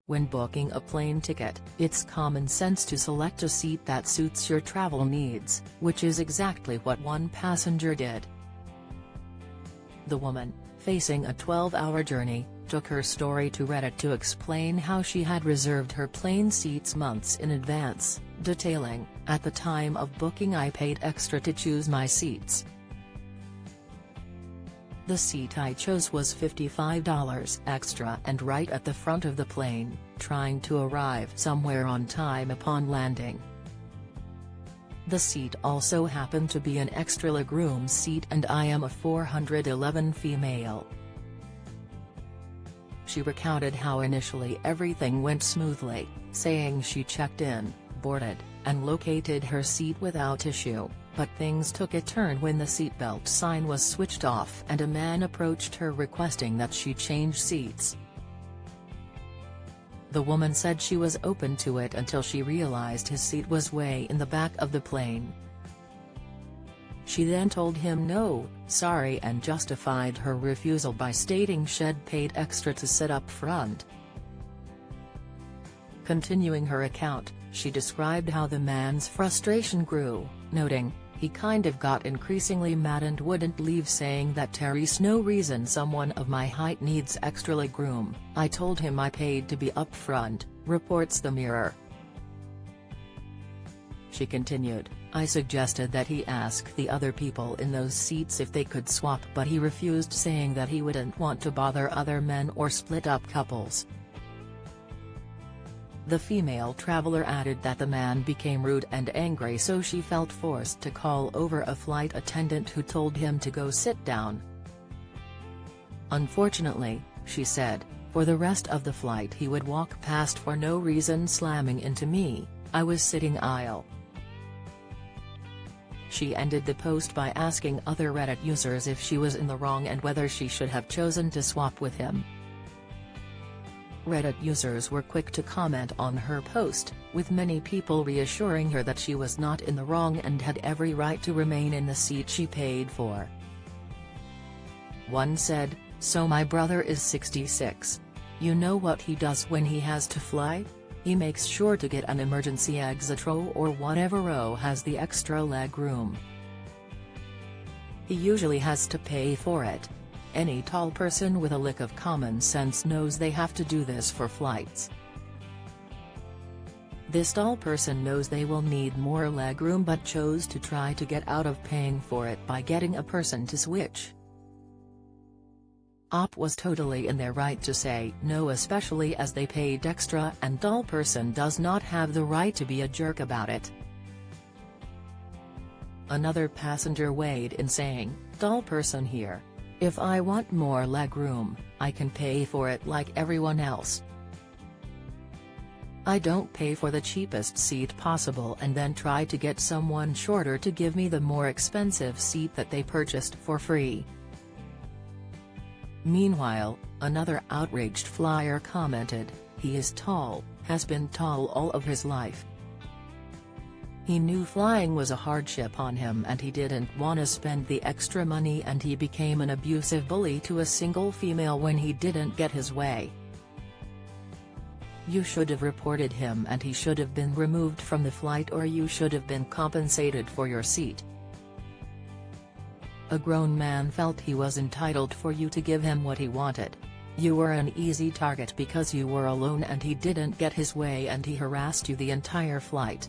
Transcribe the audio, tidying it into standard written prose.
When booking a plane ticket, it's common sense to select a seat that suits your travel needs, which is exactly what one passenger did. The woman, facing a 12-hour journey, took her story to Reddit to explain how she had reserved her plane seats months in advance, detailing, "At the time of booking I paid extra to choose my seats. The seat I chose was $55 extra and right at the front of the plane, trying to arrive somewhere on time upon landing. The seat also happened to be an extra legroom seat and I am a 411 female." She recounted how initially everything went smoothly, saying she checked in, boarded, and located her seat without issue, but things took a turn when the seatbelt sign was switched off and a man approached her requesting that she change seats. The woman said she was open to it until she realized his seat was way in the back of the plane. She then told him no, sorry and justified her refusal by stating she'd paid extra to sit up front. Continuing her account, she described how the man's frustration grew, noting, "He kind of got increasingly mad and wouldn't leave, saying that there's no reason someone of my height needs extra legroom. I told him I paid to be up front," reports the Mirror. She continued, "I suggested that he ask the other people in those seats if they could swap, but he refused, saying that he wouldn't want to bother other men or split up couples." The female traveler added that the man became rude and angry, so she felt forced to call over a flight attendant who told him to go sit down. "Unfortunately," she said, "for the rest of the flight he would walk past for no reason, slamming into me. I was sitting aisle." She ended the post by asking other Reddit users if she was in the wrong and whether she should have chosen to swap with him. Reddit users were quick to comment on her post, with many people reassuring her that she was not in the wrong and had every right to remain in the seat she paid for. One said, "So my brother is 66. You know what he does when he has to fly? He makes sure to get an emergency exit row or whatever row has the extra leg room. He usually has to pay for it. Any tall person with a lick of common sense knows they have to do this for flights. This tall person knows they will need more legroom but chose to try to get out of paying for it by getting a person to switch." Op was totally in their right to say no, especially as they paid extra, and tall person does not have the right to be a jerk about it. Another passenger weighed in, saying, "Tall person here. If I want more legroom, I can pay for it like everyone else. I don't pay for the cheapest seat possible and then try to get someone shorter to give me the more expensive seat that they purchased for free." Meanwhile, another outraged flyer commented, "He is tall, has been tall all of his life. He knew flying was a hardship on him and he didn't want to spend the extra money, and he became an abusive bully to a single female when he didn't get his way. You should have reported him and he should have been removed from the flight, or you should have been compensated for your seat. A grown man felt he was entitled for you to give him what he wanted. You were an easy target because you were alone and he didn't get his way and he harassed you the entire flight.